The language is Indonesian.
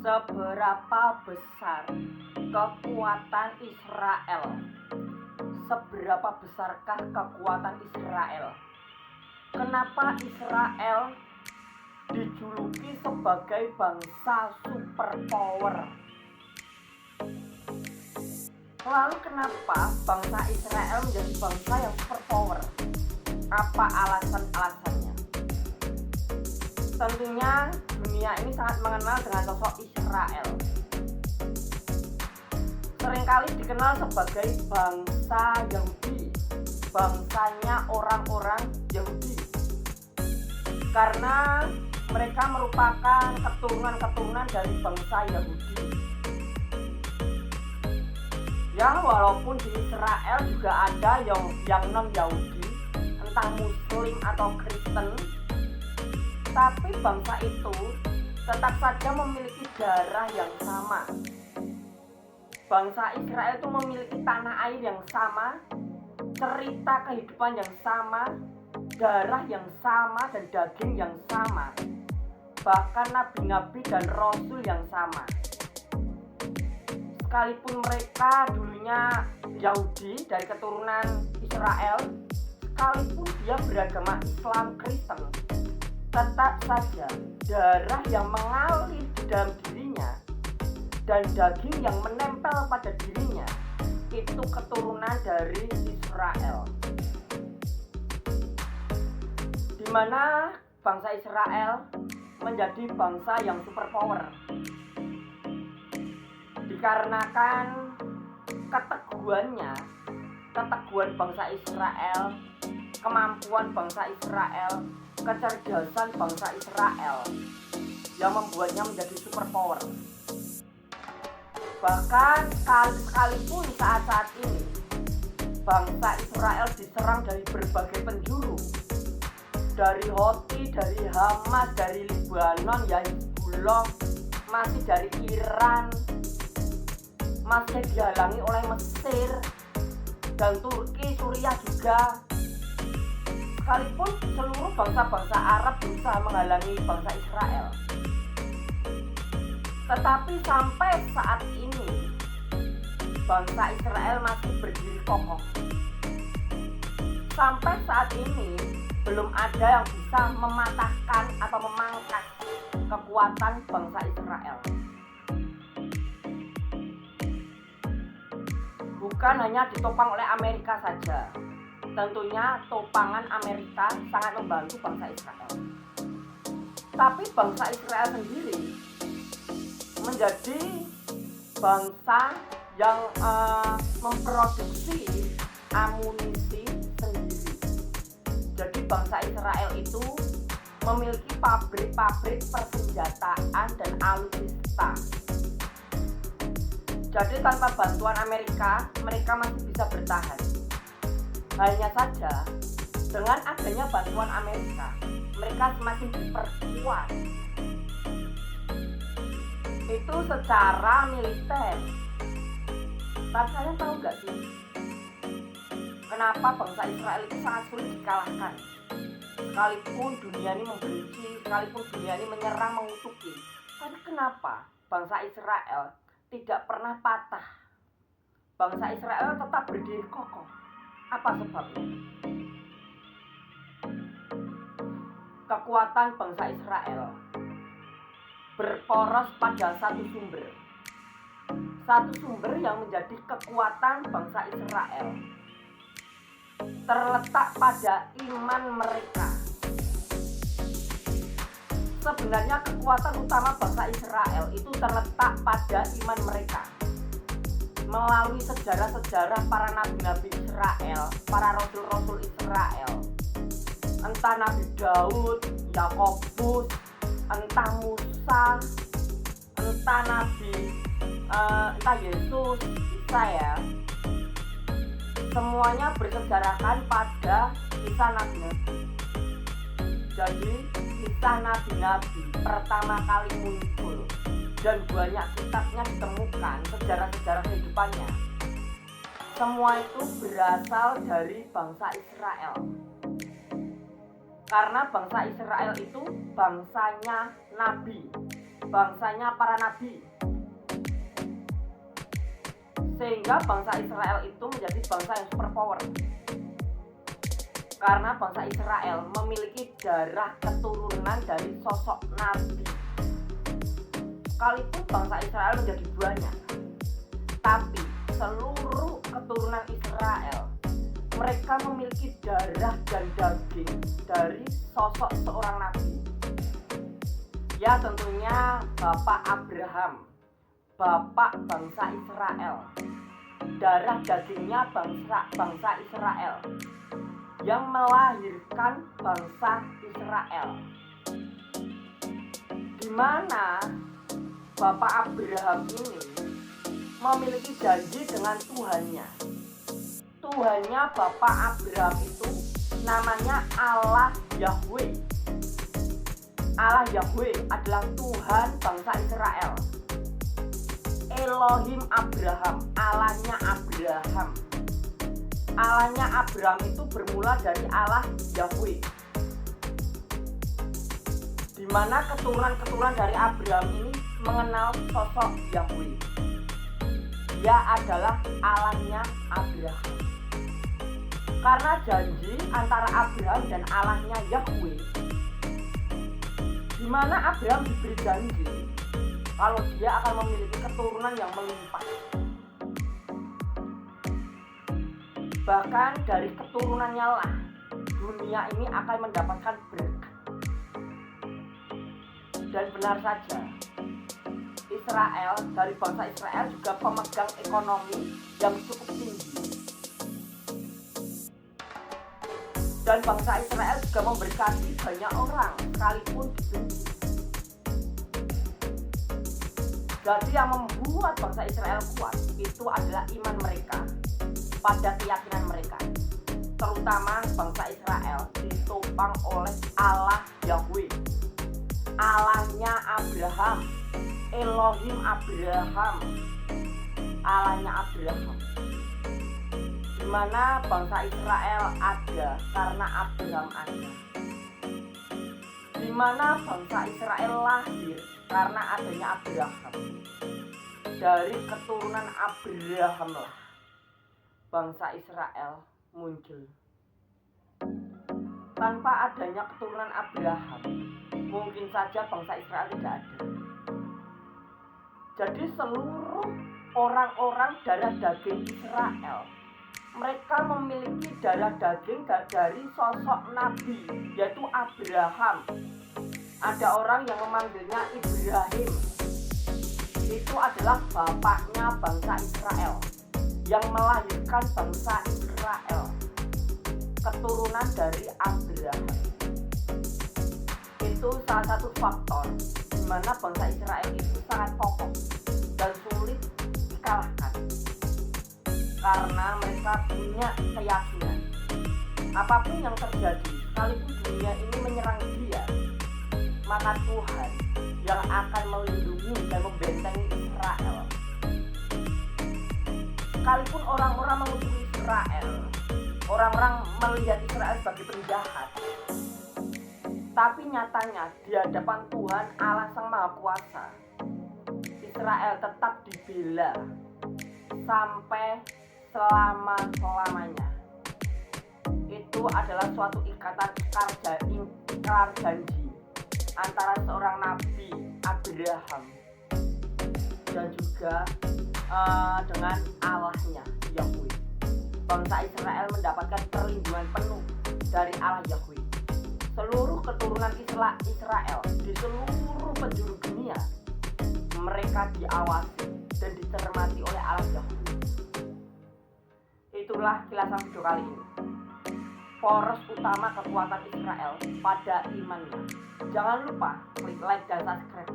Seberapa besar kekuatan Israel? Seberapa besarkah kekuatan Israel? Kenapa Israel dijuluki sebagai bangsa superpower? Lalu kenapa bangsa Israel menjadi bangsa yang superpower? Apa alasan-alasannya? Tentunya dunia ini sangat mengenal dengan sosok Israel. Seringkali dikenal sebagai bangsa Yahudi, bangsanya orang-orang Yahudi, karena mereka merupakan keturunan-keturunan dari bangsa Yahudi. Ya, walaupun di Israel juga ada yang non-Yahudi, entah Muslim atau Kristen, tapi bangsa itu tetap saja memiliki darah yang sama. Bangsa Israel itu memiliki tanah air yang sama, cerita kehidupan yang sama, darah yang sama, dan daging yang sama. Bahkan nabi-nabi dan rasul yang sama. Sekalipun mereka dulunya Yahudi dari keturunan Israel, sekalipun dia beragama Islam Kristen, tetap saja darah yang mengalir di dalam dirinya dan daging yang menempel pada dirinya itu keturunan dari Israel. Di mana bangsa Israel menjadi bangsa yang superpower dikarenakan keteguhan bangsa Israel, kemampuan bangsa Israel, kecerdasan bangsa Israel yang membuatnya menjadi superpower. Bahkan sekalipun saat ini bangsa Israel diserang dari berbagai penjuru, dari Houthi, dari Hamas, dari Lebanon, Hizbullah, masih dari Iran, masih dihalangi oleh Mesir dan Turki, Suriah juga. Sekalipun seluruh bangsa-bangsa Arab berusaha menghalangi bangsa Israel, tetapi sampai saat ini bangsa Israel masih berdiri kokoh. Sampai saat ini belum ada yang bisa mematahkan atau memangkas kekuatan bangsa Israel. Bukan hanya ditopang oleh Amerika saja. Tentunya topangan Amerika sangat membantu bangsa Israel. Tapi bangsa Israel sendiri menjadi bangsa yang memproduksi amunisi sendiri. Jadi bangsa Israel itu memiliki pabrik-pabrik persenjataan dan alutsista. Jadi tanpa bantuan Amerika, mereka masih bisa bertahan. Hanya saja, dengan adanya bantuan Amerika, mereka semakin diperkuat. Itu secara militer. Tapi kalian tahu gak sih, kenapa bangsa Israel itu sangat sulit dikalahkan? Sekalipun dunia ini membenci, sekalipun dunia ini menyerang, mengutuki, tapi kenapa bangsa Israel tidak pernah patah? Bangsa Israel tetap berdiri kokoh. Apa sebabnya? Kekuatan bangsa Israel berporos pada satu sumber yang menjadi kekuatan bangsa Israel terletak pada iman mereka. Sebenarnya kekuatan utama bangsa Israel itu terletak pada iman mereka. Melalui sejarah-sejarah para nabi-nabi Israel, para rasul-rasul Israel, entah Nabi Daud, Yakobus, entah Musa, entah Yesus, Isa ya, semuanya bersejarahkan pada kisah nabi-nabi. Jadi kisah nabi-nabi pertama kali muncul dan banyak kitabnya ditemukan, sejarah-sejarah kehidupannya, semua itu berasal dari bangsa Israel. Karena bangsa Israel itu bangsanya nabi, bangsanya para nabi, sehingga bangsa Israel itu menjadi bangsa yang superpower. Karena bangsa Israel memiliki darah keturunan dari sosok nabi. Sekalipun bangsa Israel menjadi banyak, tapi seluruh keturunan Israel mereka memiliki darah dan daging dari sosok seorang nabi. Ya, tentunya Bapak Abraham, bapak bangsa Israel. Darah dagingnya bangsa Israel yang melahirkan bangsa Israel, di mana Bapak Abraham ini memiliki janji dengan Tuhannya. Tuhannya Bapak Abraham itu namanya Allah Yahweh. Allah Yahweh adalah Tuhan bangsa Israel. Elohim Abraham, Allahnya Abraham. Allahnya Abraham itu bermula dari Allah Yahweh, di mana keturunan-keturunan dari Abraham ini mengenal sosok Yahweh. Dia adalah Allahnya Abraham. Karena janji antara Abraham dan Allahnya Yahweh, di mana Abraham diberi janji kalau dia akan memiliki keturunan yang melimpah. Bahkan dari keturunannya lah dunia ini akan mendapatkan berkat. Dan benar saja, Israel, dari bangsa Israel juga pemegang ekonomi yang cukup tinggi. Dan bangsa Israel juga memberkati banyak orang sekalipun dibenci. Jadi yang membuat bangsa Israel kuat itu adalah iman mereka pada keyakinan mereka. Terutama bangsa Israel ditopang oleh Allah Yahweh, Allahnya Abraham, Elohim Abraham, Allahnya Abraham. Di mana bangsa Israel ada karena Abraham ada. Di mana bangsa Israel lahir karena adanya Abraham. Dari keturunan Abraham lah bangsa Israel muncul. Tanpa adanya keturunan Abraham, mungkin saja bangsa Israel tidak ada. Jadi seluruh orang-orang darah daging Israel, mereka memiliki darah daging dari sosok nabi, yaitu Abraham. Ada orang yang memanggilnya Ibrahim. Itu adalah bapaknya bangsa Israel, yang melahirkan bangsa Israel, keturunan dari Abraham. Itu salah satu faktor di mana bangsa Israel itu sangat kokoh dan sulit dikalahkan, karena mereka punya keyakinan apapun yang terjadi, sekalipun dunia ini menyerang dia, maka Tuhan yang akan melindungi dan membentengi Israel. Sekalipun orang-orang mengutuk Israel, orang-orang melihat Israel sebagai penjahat, tapi nyatanya di hadapan Tuhan Allah Sang Maha Kuasa, Israel tetap dibela sampai selama-lamanya. Itu adalah suatu ikrar janji antara seorang nabi Abraham dan juga dengan Allahnya Yahweh. Bangsa Israel mendapatkan perlindungan penuh dari Allah Yahweh. Seluruh keturunan Israel di seluruh penjuru dunia, mereka diawasi dan dicermati oleh Allah Yahweh. Itulah kilasan video kali ini. Poros utama kekuatan Israel pada imannya. Jangan lupa klik like dan subscribe